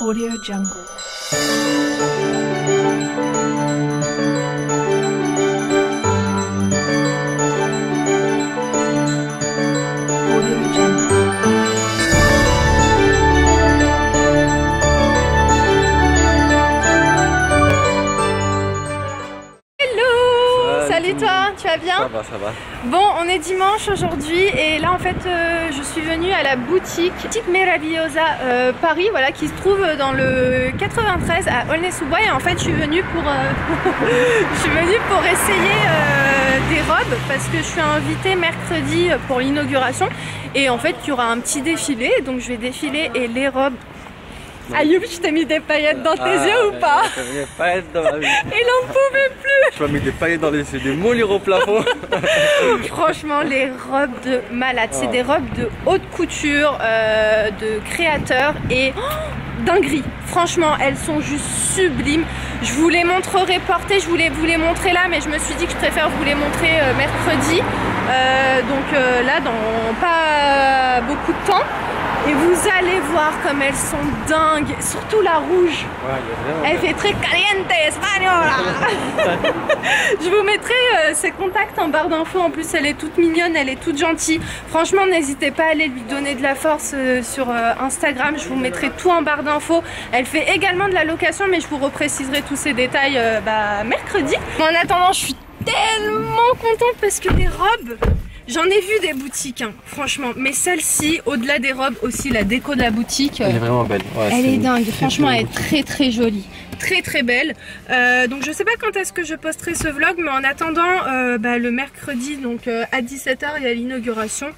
Audio Jungle. Salut toi, tu vas bien? Ça va, ça va. Bon, on est dimanche aujourd'hui et là en fait je suis venue à la boutique Meravillosa Paris, voilà, qui se trouve dans le 93 à Aulnay-sous-Bois, et en fait je suis venue pour essayer des robes parce que je suis invitée mercredi pour l'inauguration et en fait il y aura un petit défilé, donc je vais défiler et les robes. Ayoub, je t'ai mis des paillettes dans tes yeux ou pas? J'ai mis des paillettes dans ma vie. Il en pouvait plus. Tu m'as mis des paillettes dans les yeux, des moulures au plafond. Franchement, les robes de malade, c'est des robes de haute couture, de créateurs et dinguerie. Franchement, elles sont juste sublimes. Je vous les montrerai portées, je voulais vous les montrer là, mais je me suis dit que je préfère vous les montrer mercredi. Là, dans pas beaucoup de temps. Et vous allez voir comme elles sont dingues, surtout la rouge. Ouais, elle fait très caliente espagnole. Je vous mettrai ses contacts en barre d'infos. En plus, elle est toute mignonne, elle est toute gentille. Franchement, n'hésitez pas à aller lui donner de la force sur Instagram. Je vous mettrai tout en barre d'infos. Elle fait également de la location, mais je vous repréciserai tous ces détails mercredi. En attendant, je suis tellement contente parce que les robes... J'en ai vu des boutiques, hein, franchement, mais celle-ci, au-delà des robes, aussi la déco de la boutique, elle est vraiment belle. Ouais, elle est dingue, franchement, elle est très très jolie, très très belle. Donc je sais pas quand est-ce que je posterai ce vlog, mais en attendant, le mercredi, donc à 17 h, il y a l'inauguration.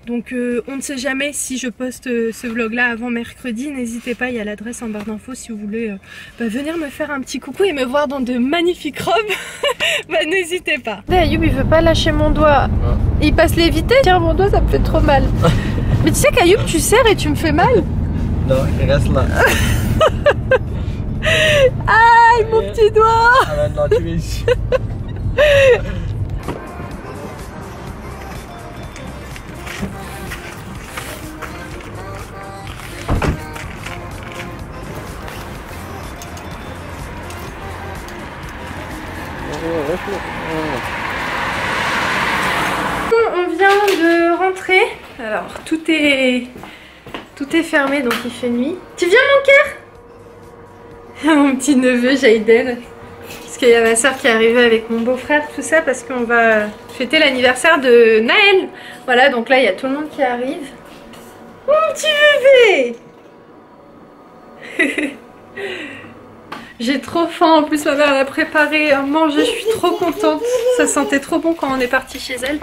Donc on ne sait jamais si je poste ce vlog là avant mercredi. N'hésitez pas, il y a l'adresse en barre d'infos si vous voulez venir me faire un petit coucou et me voir dans de magnifiques robes. N'hésitez pas. Ayoub, il veut pas lâcher mon doigt. Il passe les vitesses. Tiens, mon doigt, ça me fait trop mal. Mais tu sais qu'Ayoub, tu serres et tu me fais mal. Non, il reste là. Aïe, mon petit doigt. Ah maintenant tu es ici. On vient de rentrer. Alors tout est fermé, donc il fait nuit. Tu viens, mon cœur? Mon petit neveu Jaiden. Parce qu'il y a ma soeur qui est arrivée avec mon beau-frère, tout ça, parce qu'on va fêter l'anniversaire de Naël. Voilà, donc là il y a tout le monde qui arrive. Mon petit bébé. J'ai trop faim, en plus ma mère elle a préparé à manger, je suis trop contente. Ça sentait trop bon quand on est parti chez elle.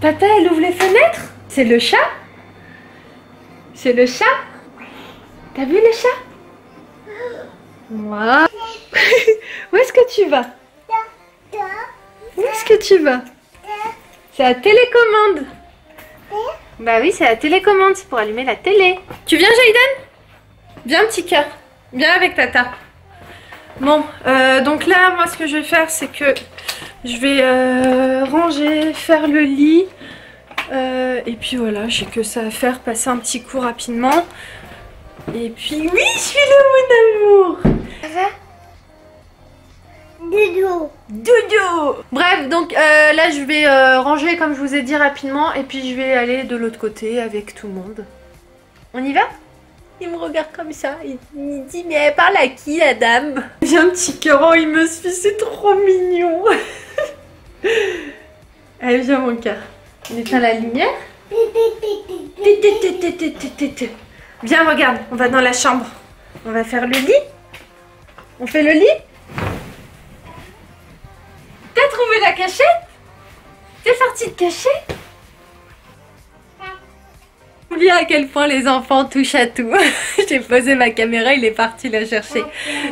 Tata, elle ouvre les fenêtres? C'est le chat? C'est le chat? T'as vu le chat? Wow. Où est-ce que tu vas? Où est-ce que tu vas? C'est la télécommande. Bah oui, c'est la télécommande, c'est pour allumer la télé. Tu viens, Jaiden? Viens, petit cœur. Viens avec Tata. Bon, donc là, moi, ce que je vais faire, c'est que je vais ranger, faire le lit. Et puis voilà, j'ai que ça à faire, passer un petit coup rapidement. Et puis, oui, je suis là, mon amour. Ça va? Doudou. Doudou. Bref, donc là, je vais ranger, comme je vous ai dit, rapidement. Et puis, je vais aller de l'autre côté avec tout le monde. On y va? Il me regarde comme ça, il dit mais elle parle à qui la dame? Viens petit cœur, il me suit, c'est trop mignon. Allez viens mon cœur, on éteint la lumière. Viens regarde, on va dans la chambre. On va faire le lit. On fait le lit. T'as trouvé la cachette? T'es sortie de cachette? Oubliez à quel point les enfants touchent à tout. J'ai posé ma caméra, il est parti la chercher.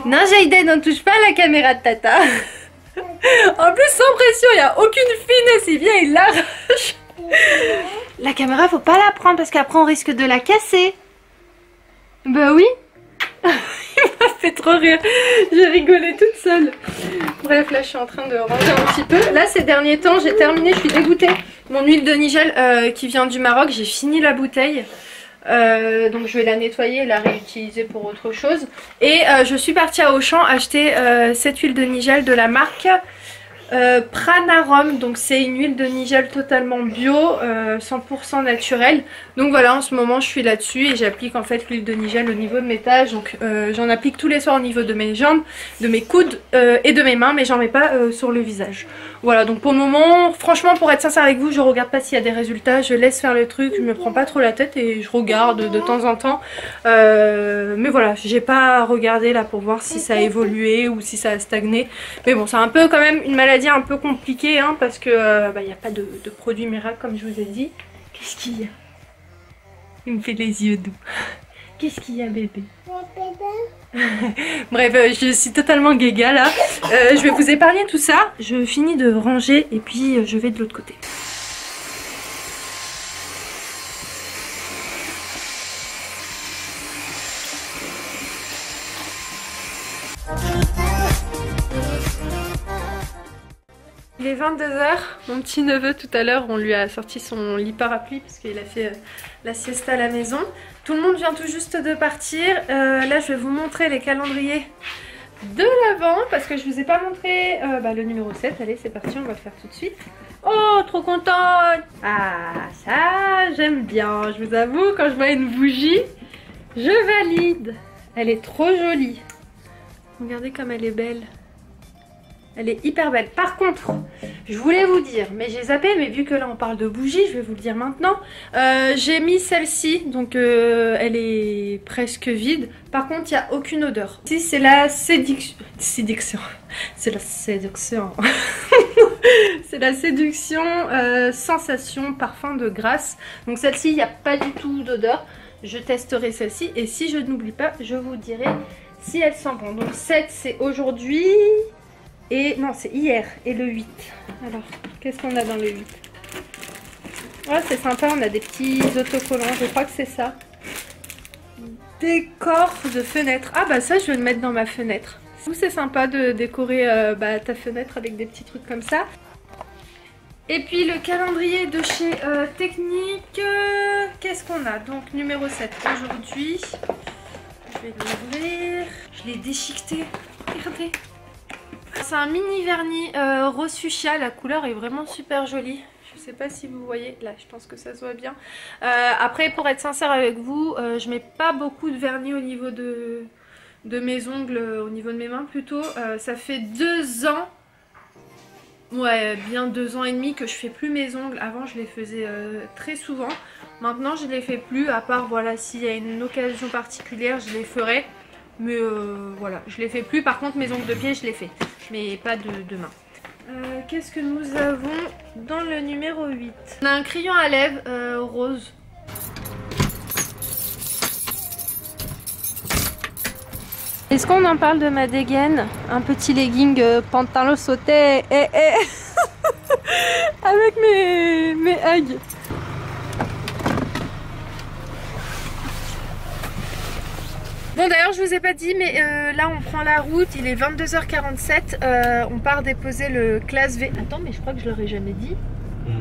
Non Jaiden, on ne touche pas à la caméra de Tata. En plus sans pression, il n'y a aucune finesse, il vient, il l'arrache. La caméra, faut pas la prendre parce qu'après on risque de la casser. Bah oui. Il m'a fait trop rire. J'ai rigolé toute seule. Bref, là je suis en train de ranger un petit peu. Là ces derniers temps j'ai terminé, je suis dégoûtée. Mon huile de Nigel qui vient du Maroc, j'ai fini la bouteille. Donc je vais la nettoyer et la réutiliser pour autre chose. Et je suis partie à Auchan acheter cette huile de nigel de la marque Pranarum. Donc c'est une huile de nigel totalement bio, 100% naturelle. Donc voilà, en ce moment je suis là-dessus et j'applique en fait l'huile de nigel au niveau de mes taches. Donc j'en applique tous les soirs au niveau de mes jambes, de mes coudes et de mes mains, mais j'en mets pas sur le visage. Voilà, donc pour le moment, franchement, pour être sincère avec vous, je regarde pas s'il y a des résultats, je laisse faire le truc, je me prends pas trop la tête et je regarde de temps en temps. Mais voilà, j'ai pas regardé là pour voir si ça a évolué ou si ça a stagné. Mais bon, c'est un peu quand même une maladie un peu compliquée, hein, parce que y a pas de produit miracle comme je vous ai dit. Qu'est-ce qu'il y a? Il me fait les yeux doux. Qu'est-ce qu'il y a, bébé? Bref, je suis totalement gaga là. Je vais vous épargner tout ça. Je finis de ranger et puis je vais de l'autre côté. Il est 22 h. Mon petit neveu tout à l'heure, on lui a sorti son lit parapluie parce qu'il a fait la siesta à la maison. Tout le monde vient tout juste de partir. Là je vais vous montrer les calendriers de l'Avent parce que je vous ai pas montré le numéro 7. Allez, c'est parti, on va le faire tout de suite. Oh, trop contente! Ah, ça j'aime bien. Je vous avoue, quand je vois une bougie, je valide. Elle est trop jolie. Regardez comme elle est belle. Elle est hyper belle. Par contre, je voulais vous dire, mais j'ai zappé, mais vu que là on parle de bougies, je vais vous le dire maintenant. J'ai mis celle-ci, donc elle est presque vide. Par contre, il n'y a aucune odeur. Ici, c'est la séduction. C'est la séduction. C'est la séduction, sensation, parfum de grâce. Donc celle-ci, il n'y a pas du tout d'odeur. Je testerai celle-ci et si je n'oublie pas, je vous dirai si elle sent bon. Donc 7, c'est aujourd'hui. Et non, c'est hier et le 8. Alors, qu'est-ce qu'on a dans le 8? Oh, c'est sympa, on a des petits autocollants, je crois que c'est ça. Décor de fenêtre. Ah bah ça, je vais le mettre dans ma fenêtre. C'est sympa de décorer ta fenêtre avec des petits trucs comme ça. Et puis le calendrier de chez Technique. Qu'est-ce qu'on a? Donc numéro 7 aujourd'hui. Je vais l'ouvrir. Je l'ai déchiqueté. Regardez. C'est un mini vernis rose fuchsia, la couleur est vraiment super jolie. Je sais pas si vous voyez, là je pense que ça se voit bien. Après, pour être sincère avec vous, je mets pas beaucoup de vernis au niveau de mes ongles, au niveau de mes mains plutôt. Ça fait 2 ans, ouais bien 2 ans et demi que je fais plus mes ongles. Avant je les faisais très souvent, maintenant je les fais plus, à part voilà s'il y a une occasion particulière je les ferai. Mais voilà, je les fais plus. Par contre, mes ongles de pied, je les fais. Mais pas de main. Qu'est-ce que nous avons dans le numéro 8? On a un crayon à lèvres rose. Est-ce qu'on en parle de ma dégaine? Un petit legging pantalon sauté avec mes hugs. Bon d'ailleurs je vous ai pas dit mais là on prend la route, il est 22 h 47, on part déposer le classe V. Attends mais je crois que je leur ai jamais dit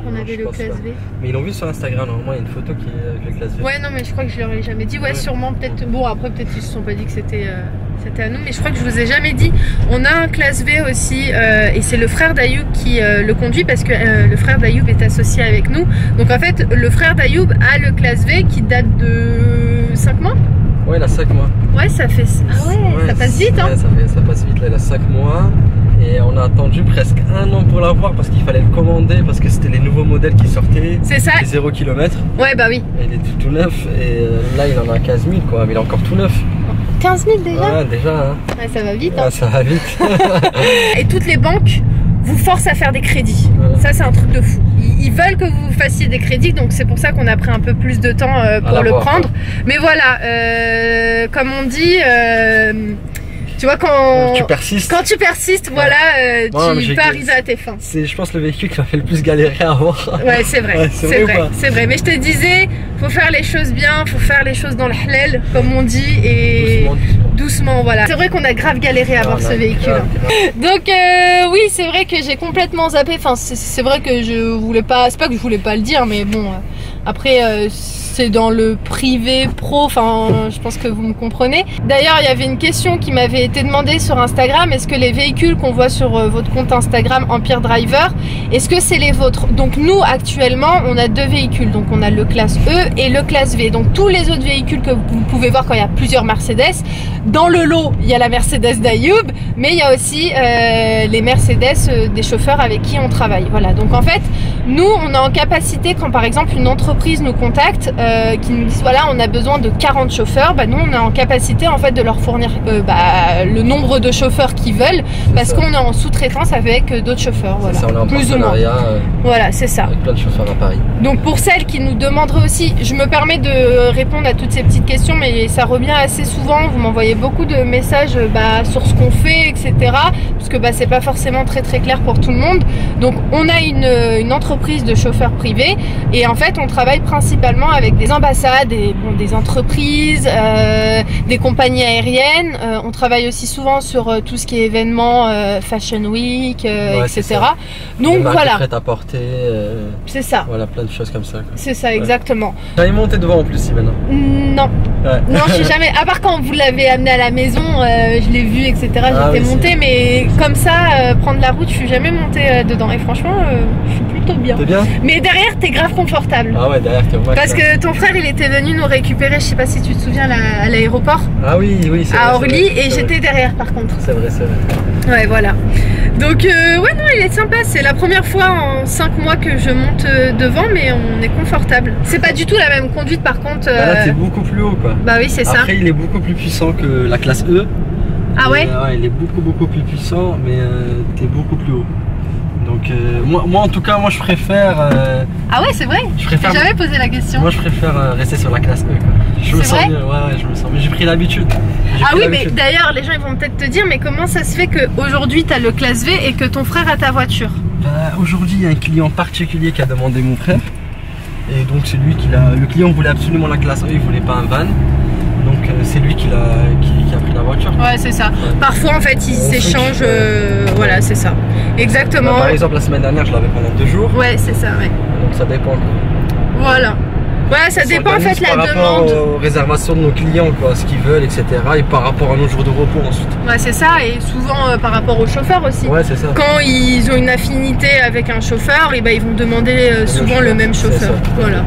qu'on avait le classe V. Mais ils l'ont vu sur Instagram, normalement il y a une photo qui est avec le classe V. Ouais non mais je crois que je leur ai jamais dit, ouais sûrement peut-être, bon après peut-être ils se sont pas dit que c'était à nous, mais je crois que je vous ai jamais dit. On a un classe V aussi et c'est le frère d'Ayoub qui le conduit parce que le frère d'Ayoub est associé avec nous. Donc en fait le frère d'Ayoub a le classe V qui date de 5 mois. Ouais, il a 5 mois. Ouais, ça fait. Ah ouais, ça passe vite, hein. Ouais, ça passe vite. Là, il a 5 mois. Et on a attendu presque 1 an pour l'avoir parce qu'il fallait le commander parce que c'était les nouveaux modèles qui sortaient. C'est ça. Les 0 km. Ouais, bah oui. Et il est tout neuf. Et là, il en a 15 000 quoi. Mais il est encore tout neuf. 15 000 déjà? Ouais, déjà. Hein. Ouais, ça va vite. Ouais, hein. ça va vite. Et toutes les banques vous forcent à faire des crédits. Ouais. Ça, c'est un truc de fou. Ils veulent que vous fassiez des crédits, donc c'est pour ça qu'on a pris un peu plus de temps pour le prendre. Mais voilà, comme on dit, tu vois, quand tu persistes, voilà, tu peux arriver à tes fins. C'est, je pense, le véhicule qui m'a fait le plus galérer à avoir. Ouais, c'est vrai, ouais, c'est vrai. Mais je te disais, faut faire les choses bien, faut faire les choses dans le halal, comme on dit, et doucement, voilà. C'est vrai qu'on a grave galéré à avoir ce véhicule. Donc oui, c'est vrai que j'ai complètement zappé. Enfin, c'est vrai que je voulais pas. C'est pas que je voulais pas le dire, mais bon. Après, c'est dans le privé pro, enfin je pense que vous me comprenez. D'ailleurs il y avait une question qui m'avait été demandée sur Instagram, est-ce que les véhicules qu'on voit sur votre compte Instagram Empire Driver, est-ce que c'est les vôtres? Donc nous actuellement on a 2 véhicules, donc on a le classe E et le classe V. Donc tous les autres véhicules que vous pouvez voir quand il y a plusieurs Mercedes, dans le lot il y a la Mercedes d'Ayoub, mais il y a aussi les Mercedes des chauffeurs avec qui on travaille. Voilà, donc en fait nous on a en capacité, quand par exemple une entreprise nous contacte, qui nous disent voilà on a besoin de 40 chauffeurs, bah nous on est en capacité en fait de leur fournir le nombre de chauffeurs qu'ils veulent, parce qu'on est en sous-traitance avec d'autres chauffeurs, voilà, ça, on est en plus ou moins. Voilà, c'est ça. Avec plein de chauffeurs à Paris. Donc pour celles qui nous demanderaient aussi, je me permets de répondre à toutes ces petites questions, mais ça revient assez souvent, vous m'envoyez beaucoup de messages sur ce qu'on fait, etc. Parce que c'est pas forcément très clair pour tout le monde. Donc on a une entreprise de chauffeurs privés, et en fait on travaille principalement avec des ambassades, des entreprises, des compagnies aériennes. On travaille aussi souvent sur tout ce qui est événements, Fashion Week, etc. Donc voilà. Prêt-à-porter. C'est ça. Voilà, plein de choses comme ça. C'est ça, exactement. J'avais monté devant en plus, Sylvain. Non. Ouais. Non, je suis jamais. À part quand vous l'avez amené à la maison, je l'ai vu, etc. J'étais montée, mais comme ça, prendre la route, je suis jamais montée dedans. Et franchement, je suis plutôt bien. T'es bien? Mais derrière, t'es grave confortable. Ah ouais, derrière, t'es vrai. Parce que ton frère, il était venu nous récupérer, je sais pas si tu te souviens, à l'aéroport. Ah oui, c'est vrai. À Orly, et j'étais derrière par contre. C'est vrai. Ouais, voilà. Donc, ouais, non, il est sympa. C'est la première fois en 5 mois que je monte devant, mais on est confortable. C'est pas du tout la même conduite par contre. Là, t'es beaucoup plus haut, quoi. Bah oui, c'est ça. Après, il est beaucoup plus puissant que la classe E. Ah ouais? Ouais, il est beaucoup plus puissant, mais t'es beaucoup plus haut. Donc, moi, en tout cas, moi, je préfère. Ah ouais, c'est vrai? J'ai jamais posé la question. Moi, je préfère rester sur la classe E, quoi. Je me sens mieux, ouais, je me sens mieux. J'ai pris l'habitude. Ah oui, mais d'ailleurs, les gens ils vont peut-être te dire, mais comment ça se fait qu'aujourd'hui tu as le classe V et que ton frère a ta voiture? Aujourd'hui, il y a un client particulier qui a demandé mon frère. Et donc, c'est lui qui l'a. Le client voulait absolument la classe E, il voulait pas un van. Donc, c'est lui qui a pris la voiture. Ouais, c'est ça. Ouais. Parfois, en fait, ils s'échangent. Voilà, c'est ça. Exactement. Par exemple, la semaine dernière, je l'avais pendant 2 jours. Ouais, c'est ça, ouais. Donc, ça dépend, quoi. Voilà. Ouais, ça dépend en fait la demande. Par rapport aux réservations de nos clients, quoi, ce qu'ils veulent, etc. Et par rapport à nos jours de repos ensuite. Ouais, c'est ça, et souvent par rapport aux chauffeurs aussi. Ouais, c'est ça. Quand ils ont une affinité avec un chauffeur, et ils vont demander souvent le même chauffeur. Voilà.